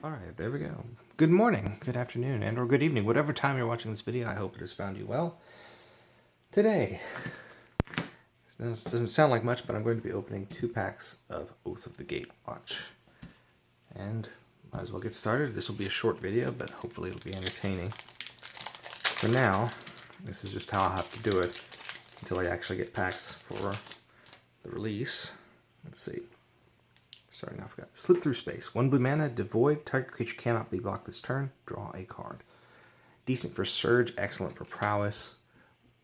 Alright, there we go. Good morning, good afternoon, and or good evening. Whatever time you're watching this video, I hope it has found you well. Today, this doesn't sound like much, but I'm going to be opening 2 packs of Oath of the Gatewatch. And might as well get started. This will be a short video, but hopefully it'll be entertaining. For now, this is just how I'll have to do it until I actually get packs for the release. Let's see. Sorry, now I forgot. Slip through space. 1 blue mana, devoid. Target creature cannot be blocked this turn. Draw a card. Decent for Surge, excellent for Prowess.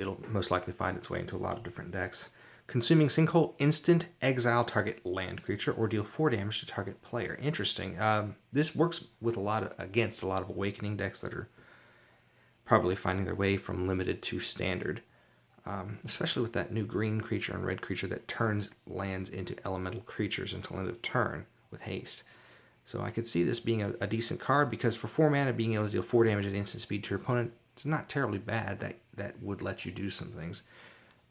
It'll most likely find its way into a lot of different decks. Consuming Sinkhole, instant, exile target land creature, or deal 4 damage to target player. Interesting. This works with against a lot of Awakening decks that are probably finding their way from limited to standard. Especially with that new green creature and red creature that turns lands into elemental creatures until end of turn with haste. So I could see this being a decent card because for 4 mana, being able to deal 4 damage at instant speed to your opponent is not terribly bad. That would let you do some things.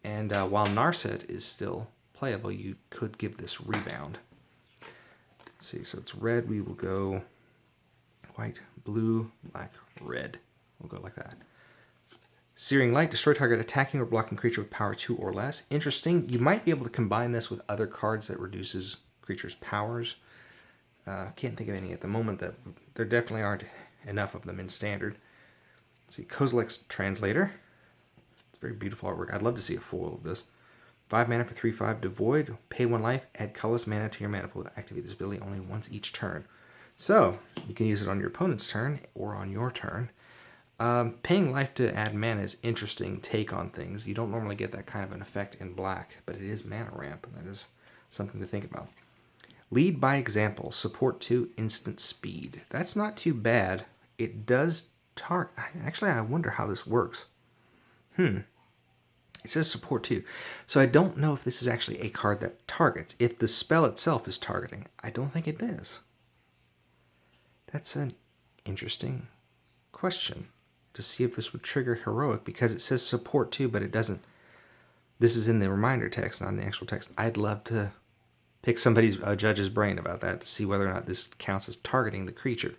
And while Narset is still playable, you could give this rebound. Let's see, so it's red. We will go white, blue, black, red. We'll go like that. Searing Light, destroy target attacking or blocking creature with power 2 or less. Interesting. You might be able to combine this with other cards that reduces creatures' powers. Can't think of any at the moment. That there definitely aren't enough of them in standard. Let's see, Kozilek's Translator. It's very beautiful artwork. I'd love to see a foil of this. 5 mana for 3/5, devoid. Pay 1 life, add colorless mana to your mana pool. Activate this ability only once each turn. So, you can use it on your opponent's turn or on your turn. Paying life to add mana is interesting take on things. You don't normally get that kind of an effect in black, but it is mana ramp, and that is something to think about. Lead by example. Support 2, instant speed. That's not too bad. It does target. Actually, I wonder how this works. It says support 2. So I don't know if this is actually a card that targets. If the spell itself is targeting, I don't think it is. That's an interesting question. To see if this would trigger heroic, because it says support 2, but it doesn't. This is in the reminder text, not in the actual text. I'd love to pick a judge's brain about that to see whether or not this counts as targeting the creature. It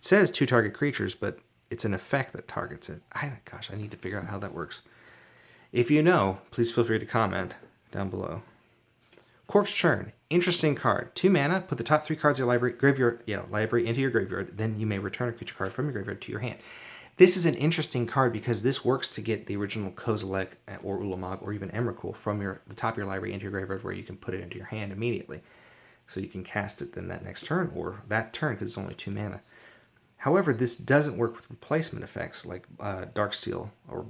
says 2 target creatures, but it's an effect that targets it. I need to figure out how that works. If you know, please feel free to comment down below. Corpse Churn, interesting card. 2 mana, put the top 3 cards of your library into your graveyard, then you may return a creature card from your graveyard to your hand. This is an interesting card because this works to get the original Kozilek or Ulamog or even Emrakul from the top of your library into your graveyard, where you can put it into your hand immediately. So you can cast it then that next turn or that turn because it's only 2 mana. However, this doesn't work with replacement effects like Darksteel or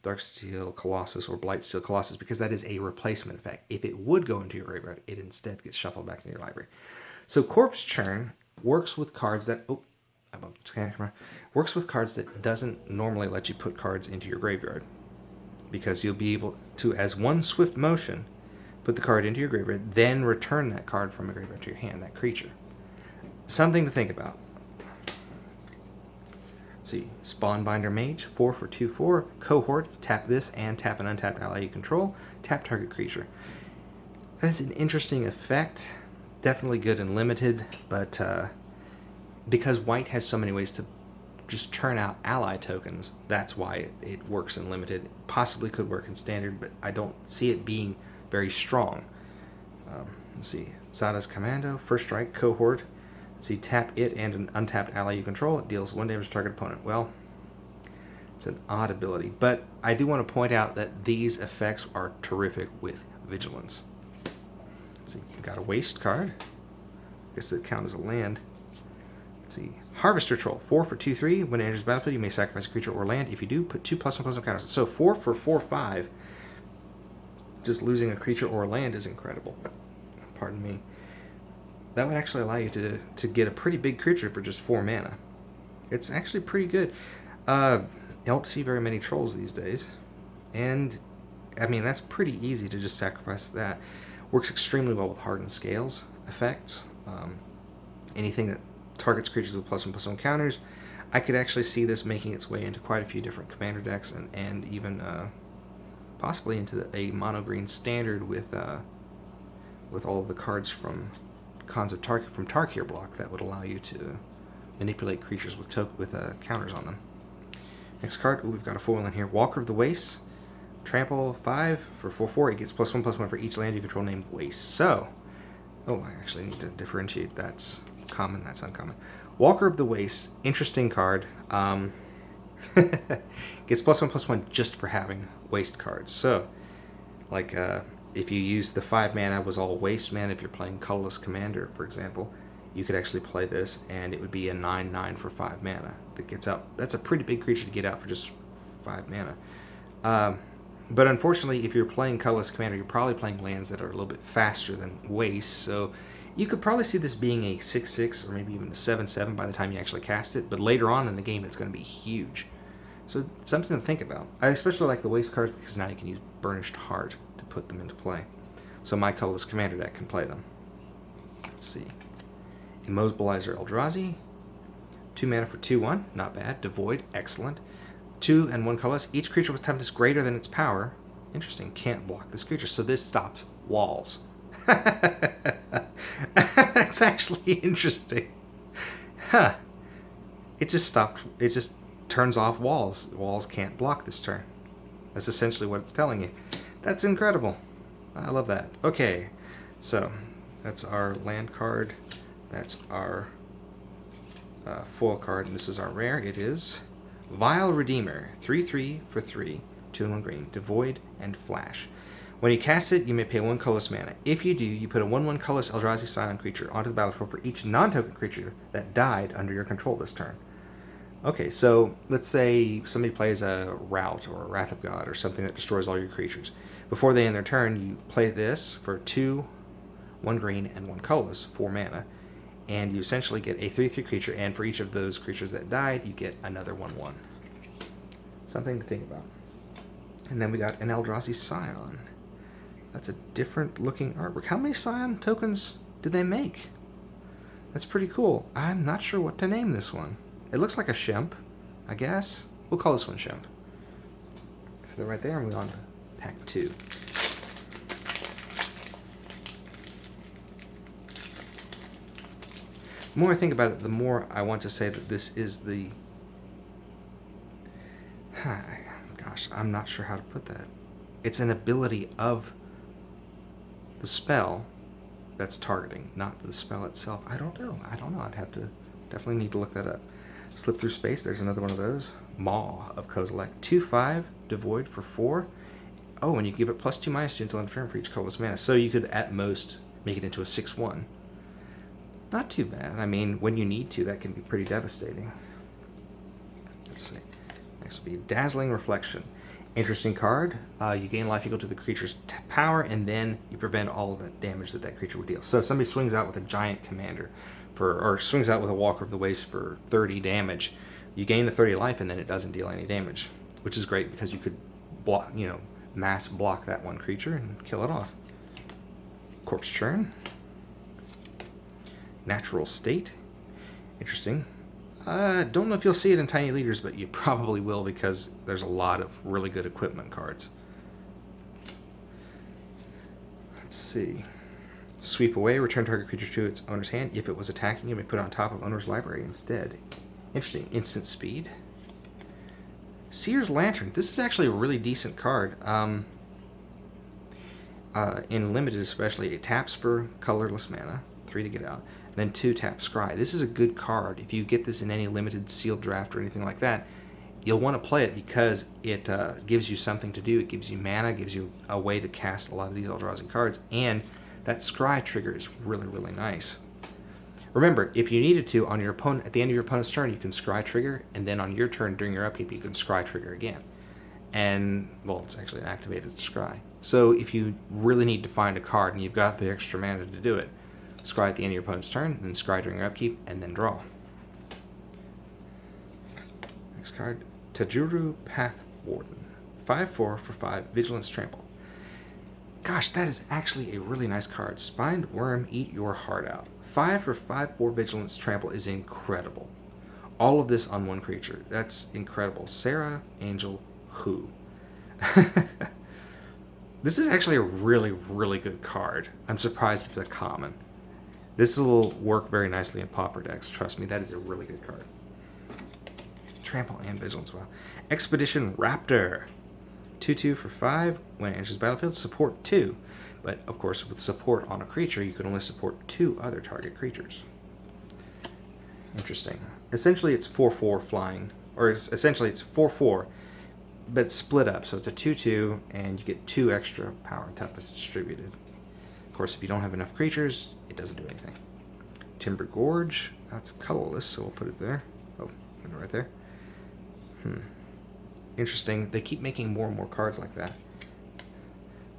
Darksteel Colossus or Blightsteel Colossus, because that is a replacement effect. If it would go into your graveyard, it instead gets shuffled back into your library. So Corpse Churn works with cards that doesn't normally let you put cards into your graveyard, because you'll be able to, as one swift motion, put the card into your graveyard, then return that card from a graveyard to your hand, that creature. Something to think about. Let's see, Spawnbinder Mage, 4 for 2/4, Cohort, tap this and tap an untapped ally you control, tap target creature. That's an interesting effect. Definitely good and limited, but because white has so many ways to just churn out ally tokens, that's why it works in limited. Possibly could work in standard, but I don't see it being very strong. Let's see, Zada's Commando, first strike, Cohort. Let's see, tap it and an untapped ally you control. It deals 1 damage to target opponent. Well, it's an odd ability, but I do want to point out that these effects are terrific with Vigilance. Let's see, we've got a waste card. I guess it counts as a land. Let's see, Harvester Troll, 4 for 2/3. When it enters the battlefield, you may sacrifice a creature or land. If you do, put 2+1/+1 counters. So 4 for 4/5. Just losing a creature or a land is incredible. Pardon me. That would actually allow you to get a pretty big creature for just 4 mana. It's actually pretty good. You don't see very many trolls these days, and I mean that's pretty easy to just sacrifice that. Works extremely well with Hardened Scales effects. Anything that targets creatures with +1/+1 counters. I could actually see this making its way into quite a few different commander decks, and even possibly into a mono green standard with all of the cards from Cons of from Tarkir block that would allow you to manipulate creatures with counters on them. Next card, we've got a foil in here. Walker of the Waste. Trample 5 for 4/4. It gets +1/+1 for each land you control named Waste. So, oh, I actually need to differentiate. That's common, that's uncommon. Walker of the Waste, interesting card. Gets +1/+1 just for having waste cards. So, like, if you use the 5 mana was all waste mana, if you're playing Colorless Commander, for example, you could actually play this, and it would be a 9/9 for 5 mana that gets out. That's a pretty big creature to get out for just 5 mana. But unfortunately, if you're playing Colorless Commander, you're probably playing lands that are a little bit faster than waste, so you could probably see this being a 6/6 or maybe even a 7/7 by the time you actually cast it, but later on in the game it's going to be huge. So something to think about. I especially like the waste cards because now you can use Burnished Heart to put them into play. So my Colorless Commander deck can play them. Let's see. Immobilizer Eldrazi. 2 mana for 2/1, not bad. Devoid, excellent. 2 and 1 colorless. Each creature with toughness greater than its power, interesting, can't block this creature. So this stops walls. That's actually interesting. Huh. It just turns off walls. Walls can't block this turn. That's essentially what it's telling you. That's incredible. I love that. Okay, so that's our land card. That's our foil card, and this is our rare. It is Vile Redeemer. 3/3 for 3, 2 and 1 green, devoid and flash. When you cast it, you may pay 1 colorless mana. If you do, you put a 1/1 colorless Eldrazi Scion creature onto the battlefield for each non-token creature that died under your control this turn. Okay, so let's say somebody plays a Rout or a Wrath of God or something that destroys all your creatures. Before they end their turn, you play this for 2, 1 green, and 1 colorless, 4 mana. And you essentially get a 3/3 creature, and for each of those creatures that died, you get another 1/1. Something to think about. And then we got an Eldrazi Scion. That's a different looking artwork. How many Scion tokens did they make? That's pretty cool. I'm not sure what to name this one. It looks like a Shemp, I guess. We'll call this one Shemp. So they're right there, and we're on to pack 2. The more I think about it, the more I want to say that this is the... Gosh, I'm not sure how to put that. It's an ability of the spell that's targeting, not the spell itself. I don't know. I'd have to definitely need to look that up. Slip Through Space, there's another one of those. Maw of Kozilek. 2/5, devoid for 4. Oh, and you give it +2/-2 until end of turn for each colorless mana. So you could at most make it into a 6/1. Not too bad. I mean, when you need to, that can be pretty devastating. Let's see. Next will be Dazzling Reflection. Interesting card. You gain life equal to the creature's power, and then you prevent all of the damage that creature would deal. So if somebody swings out with a giant commander, or swings out with a Walker of the Waste for 30 damage, you gain the 30 life, and then it doesn't deal any damage, which is great because you could block, mass block that one creature and kill it off. Corpse Churn. Natural State. Interesting. Don't know if you'll see it in Tiny Leaders, but you probably will because there's a lot of really good equipment cards. Let's see. Sweep Away. Return target creature to its owner's hand. If it was attacking, you may put it on top of owner's library instead. Interesting. Instant Speed. Seer's Lantern. This is actually a really decent card. In Limited especially, it taps for colorless mana. 3 to get out. Then 2 tap Scry. This is a good card. If you get this in any limited sealed draft or anything like that, you'll want to play it because it gives you something to do. It gives you mana, gives you a way to cast a lot of these Eldrazi cards, and that Scry trigger is really, really nice. Remember, if you needed to, on your opponent, at the end of your opponent's turn, you can Scry trigger, and then on your turn during your upkeep, you can Scry trigger again. And, well, it's actually an activated Scry. So if you really need to find a card and you've got the extra mana to do it, Scry at the end of your opponent's turn, then Scry during your upkeep, and then draw. Next card, Tajuru Pathwarden. 5/4 for 5, Vigilance Trample. Gosh, that is actually a really nice card. Spined Worm, Eat Your Heart Out. 5 for 5/4 Vigilance Trample is incredible. All of this on one creature. That's incredible. Sarah Angel Who. This is actually a really, really good card. I'm surprised it's a common. This will work very nicely in Pauper decks. Trust me, that is a really good card. Trample and Vigilance. Wow. Expedition Raptor. 2/2 for 5. When it enters the battlefield, support 2. But, of course, with support on a creature, you can only support 2 other target creatures. Interesting. Essentially, it's 4/4 flying. Or essentially, it's 4/4, but split up. So it's a 2/2, and you get 2 extra power and toughness distributed. Of course, if you don't have enough creatures, it doesn't do anything. Timber Gorge. That's colorless, so we'll put it there. Oh, put it right there. Interesting. They keep making more and more cards like that.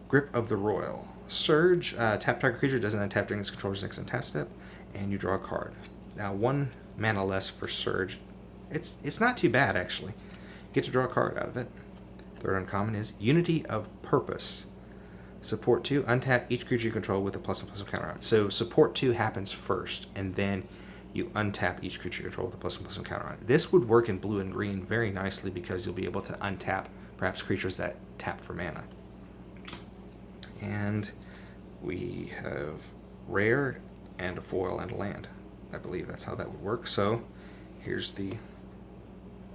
Grip of the Royal. Surge. Tap target creature doesn't untap during its controller's next untap step, and you draw a card. Now, 1 mana less for Surge. It's not too bad, actually. You get to draw a card out of it. Third uncommon is Unity of Purpose. Support 2. Untap each creature you control with a +1/+1 counter on it. So support 2 happens first, and then you untap each creature you control with a +1/+1 counter on it. This would work in blue and green very nicely because you'll be able to untap perhaps creatures that tap for mana. And we have rare and a foil and a land. I believe that's how that would work. So here's the...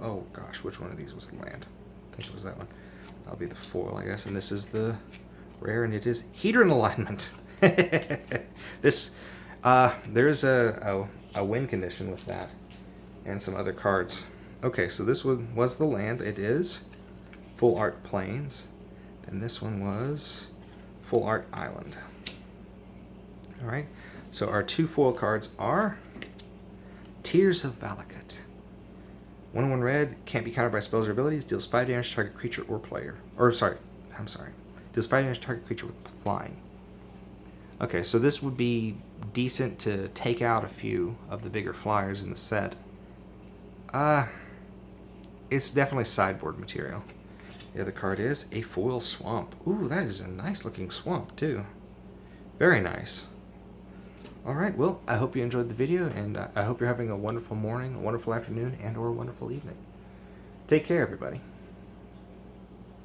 Oh gosh, which one of these was the land? I think it was that one. That'll be the foil, I guess. And this is the rare, and it is Hedron Alignment. This, there's a win condition with that, and some other cards. Okay, so this was the land. It is Full Art Plains, and this one was Full Art Island. All right, so our 2 foil cards are Tears of Valakut. 1/1 red, can't be countered by spells or abilities, deals 5 damage to target creature or player. Deals 5 damage to target creature with flying. Okay, so this would be decent to take out a few of the bigger flyers in the set. It's definitely sideboard material. The other card is a Foil Swamp. Ooh, that is a nice looking swamp too. Very nice. Alright, well, I hope you enjoyed the video, and I hope you're having a wonderful morning, a wonderful afternoon, and or a wonderful evening. Take care, everybody.